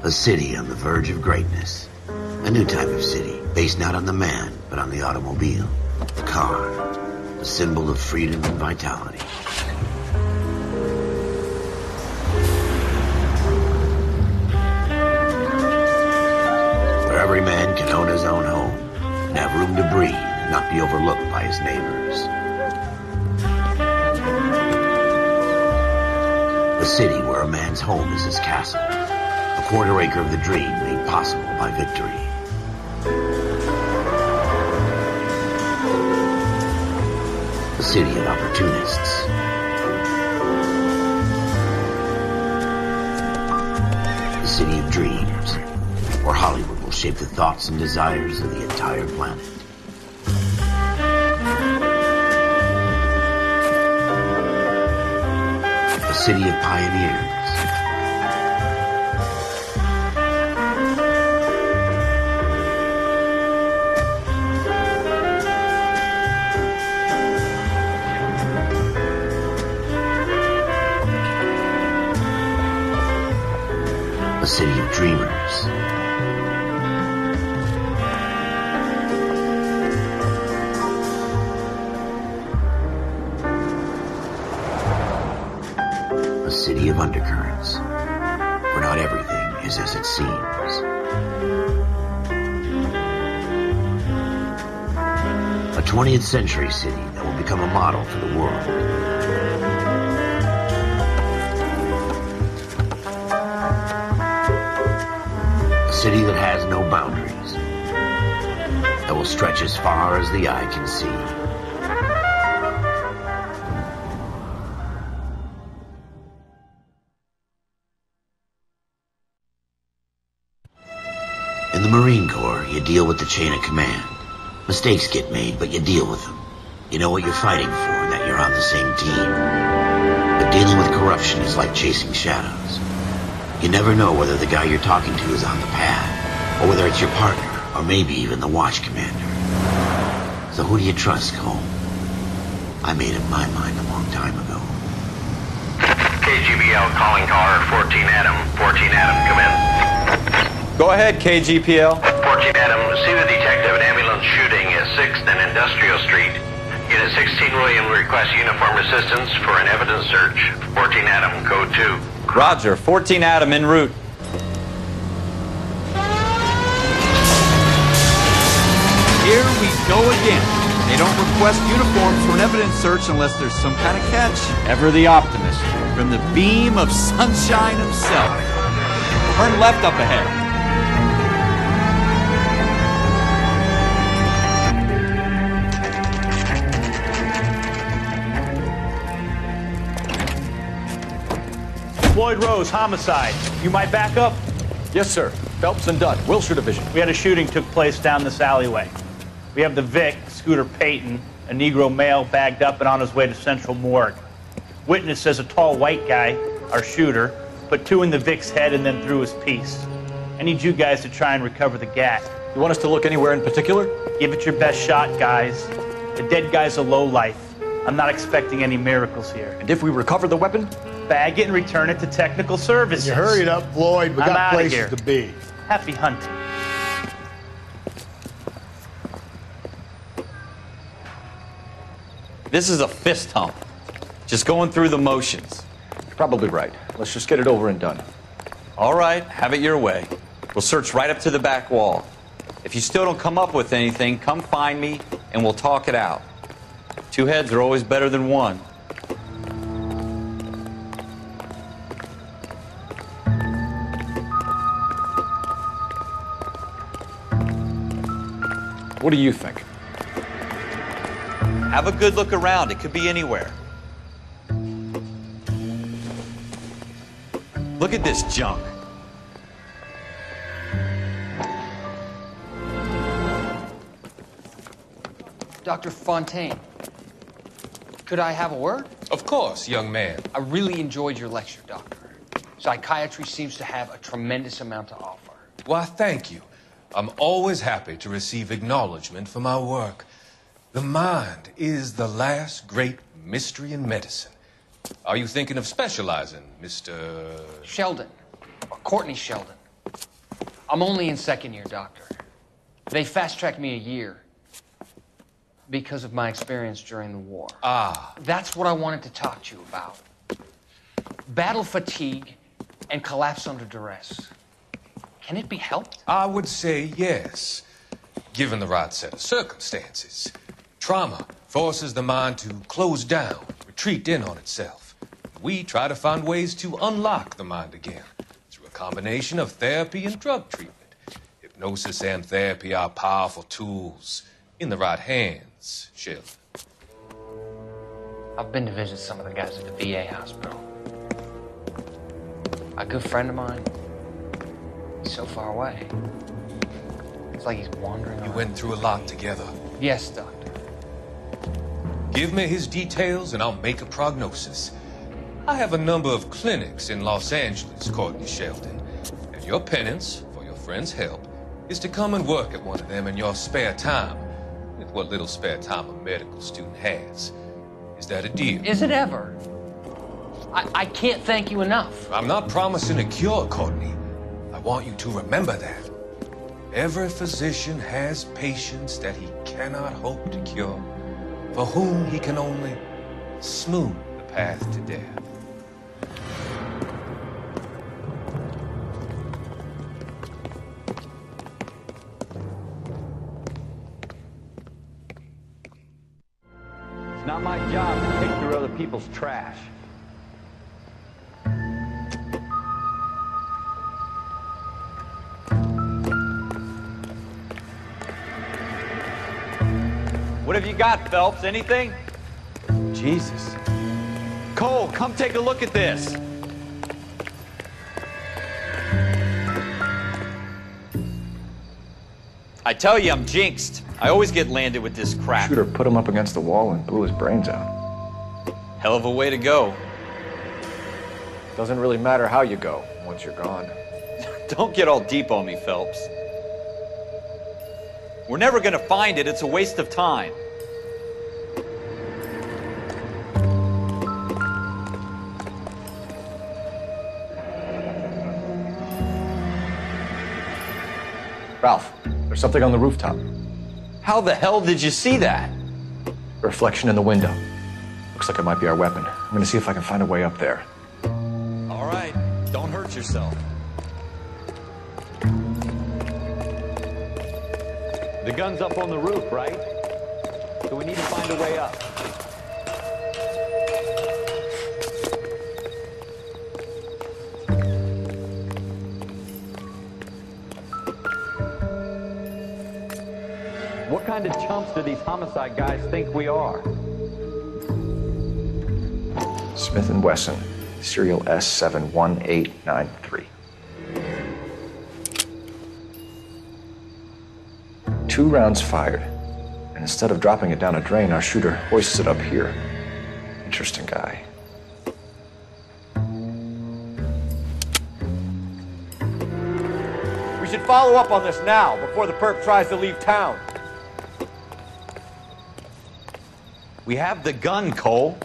A city on the verge of greatness. A new type of city, based not on the man, but on the automobile. The car. The symbol of freedom and vitality. Where every man can own his own home, and have room to breathe, and not be overlooked by his neighbors. A city where a man's home is his castle. A quarter acre of the dream made possible by victory. A city of opportunists. A city of dreams, where Hollywood will shape the thoughts and desires of the entire planet. A city of pioneers. A city of dreamers. A city of undercurrents, where not everything is as it seems. A 20th century city that will become a model for the world. A city that has no boundaries, that will stretch as far as the eye can see. In the Marine Corps, you deal with the chain of command. Mistakes get made, but you deal with them. You know what you're fighting for and that you're on the same team. But dealing with corruption is like chasing shadows. You never know whether the guy you're talking to is on the pad, or whether it's your partner, or maybe even the watch commander. So who do you trust, Cole? I made up my mind a long time ago. KGBL calling car 14 Adam. 14 Adam, come in. Go ahead, KGPL. 14 Adam, see the detective, an ambulance shooting at 6th and Industrial Street. Unit 16 William requests uniform assistance for an evidence search. 14 Adam, code 2. Roger, 14 Adam en route. Here we go again. They don't request uniforms for an evidence search unless there's some kind of catch. Ever the optimist. From the beam of sunshine himself. Turn left up ahead. Floyd Rose, homicide. You might back up? Yes, sir. Phelps and Dunn, Wilshire Division. We had a shooting took place down this alleyway. We have the Vic, Scooter Payton, a Negro male bagged up and on his way to Central Morgue. Witness says a tall white guy, our shooter, put 2 in the Vic's head and then threw his piece. I need you guys to try and recover the gat. You want us to look anywhere in particular? Give it your best shot, guys. The dead guy's a lowlife. I'm not expecting any miracles here. And if we recover the weapon? Bag it and return it to technical services. You hurry it up, Floyd. We got outta places here. to be. Happy hunting. This is a fist hump. Just going through the motions. You're probably right. Let's just get it over and done. All right, have it your way. We'll search right up to the back wall. If you still don't come up with anything, come find me and we'll talk it out. 2 heads are always better than 1. What do you think? Have a good look around. It could be anywhere. Look at this junk. Dr. Fontaine, could I have a word? Of course, young man. I really enjoyed your lecture, Doctor. Psychiatry seems to have a tremendous amount to offer. Why, thank you. I'm always happy to receive acknowledgement for my work. The mind is the last great mystery in medicine. Are you thinking of specializing, Mr. Sheldon, or Courtney Sheldon. I'm only in second year, Doctor. They fast-tracked me a year because of my experience during the war. Ah. That's what I wanted to talk to you about. Battle fatigue and collapse under duress. Can it be helped? I would say yes, given the right set of circumstances. Trauma forces the mind to close down, retreat in on itself. We try to find ways to unlock the mind again through a combination of therapy and drug treatment. Hypnosis and therapy are powerful tools in the right hands, Sheldon. I've been to visit some of the guys at the VA hospital. A good friend of mine, he's so far away. It's like he's wandering You around. went through a lot together. Yes, Doctor. Give me his details and I'll make a prognosis. I have a number of clinics in Los Angeles, Courtney Sheldon, and your penance, for your friend's help, is to come and work at one of them in your spare time, with what little spare time a medical student has. Is that a deal? Is it ever? I can't thank you enough. I'm not promising a cure, Courtney. I want you to remember that. Every physician has patients that he cannot hope to cure, for whom he can only smooth the path to death. It's not my job to pick through other people's trash. What have you got, Phelps? Anything? Jesus. Cole, come take a look at this. I tell you, I'm jinxed. I always get landed with this crap. Shooter put him up against the wall and blew his brains out. Hell of a way to go. Doesn't really matter how you go once you're gone. Don't get all deep on me, Phelps. We're never gonna find it. It's a waste of time. Ralph, there's something on the rooftop. How the hell did you see that? A reflection in the window. Looks like it might be our weapon. I'm gonna see if I can find a way up there. All right, don't hurt yourself. The gun's up on the roof, right? So we need to find a way up. What kind of chumps do these homicide guys think we are? Smith & Wesson, serial S71893. 2 rounds fired, and instead of dropping it down a drain, our shooter hoists it up here. Interesting guy. We should follow up on this now, before the perp tries to leave town. We have the gun, Cole.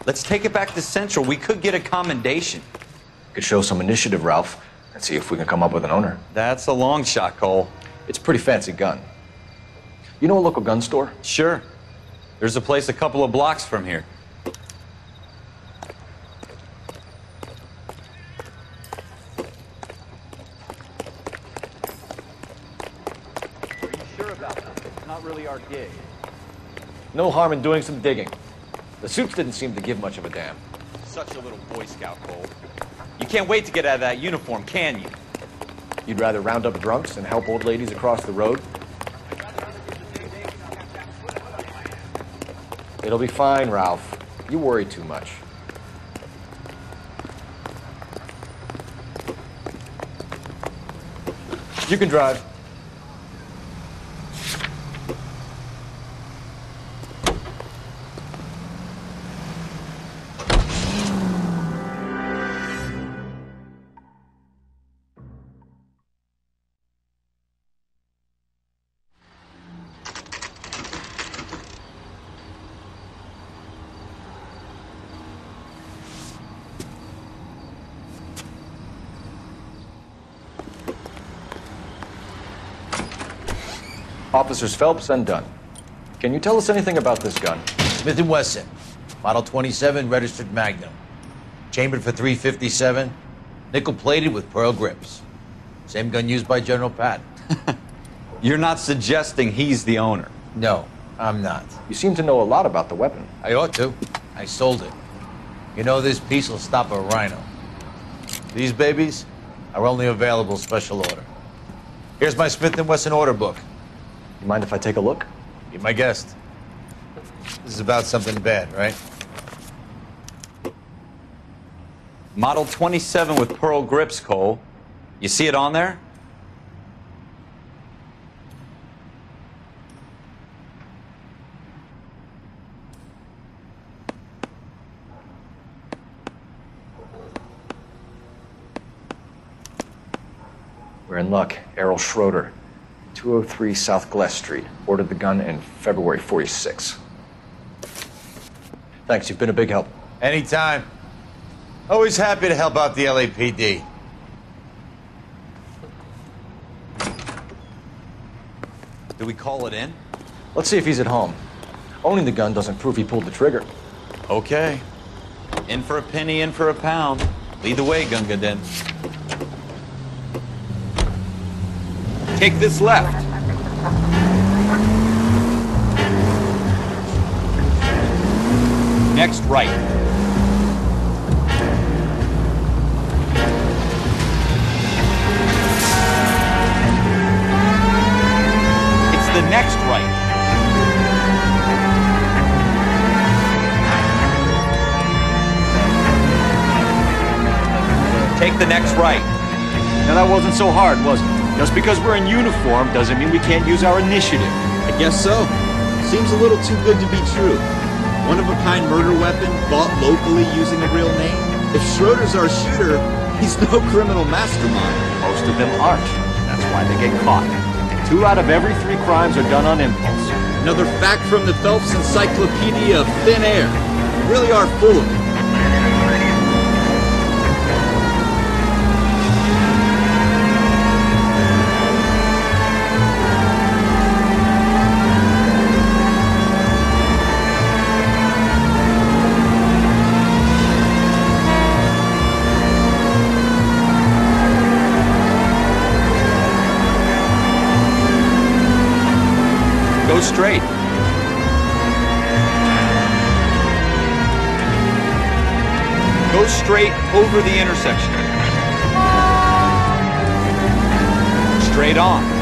Let's take it back to Central. We could get a commendation. Could show some initiative, Ralph, and see if we can come up with an owner. That's a long shot, Cole. It's a pretty fancy gun. You know a local gun store? Sure. There's a place a couple of blocks from here. Are you sure about this? It's not really our gig. No harm in doing some digging. The suits didn't seem to give much of a damn. Such a little Boy Scout, Cole. You can't wait to get out of that uniform, can you? You'd rather round up drunks and help old ladies across the road? It'll be fine, Ralph. You worry too much. You can drive. Officers Phelps and Dunn. Can you tell us anything about this gun? Smith & Wesson, Model 27, registered Magnum. Chambered for .357, nickel-plated with pearl grips. Same gun used by General Patton. You're not suggesting he's the owner? No, I'm not. You seem to know a lot about the weapon. I ought to. I sold it. You know, this piece will stop a rhino. These babies are only available special order. Here's my Smith & Wesson order book. You mind if I take a look? Be my guest. This is about something bad, right? Model 27 with pearl grips, Cole. You see it on there? We're in luck. Errol Schroeder, 203 South Glass Street. Ordered the gun in February '46. Thanks, you've been a big help. Anytime. Always happy to help out the LAPD. Do we call it in? Let's see if he's at home. Owning the gun doesn't prove he pulled the trigger. Okay. In for a penny, in for a pound. Lead the way, Gunga Din. Take this left. Next right. It's the next right. Take the next right. Now that wasn't so hard, was it? Just because we're in uniform doesn't mean we can't use our initiative. I guess so. Seems a little too good to be true. One-of-a-kind murder weapon bought locally using a real name. If Schroeder's our shooter, he's no criminal mastermind. Most of them aren't. That's why they get caught. 2 out of every 3 crimes are done on impulse. Another fact from the Phelps Encyclopedia of Thin Air. You really are full of it. Go straight. Go straight over the intersection. Straight on.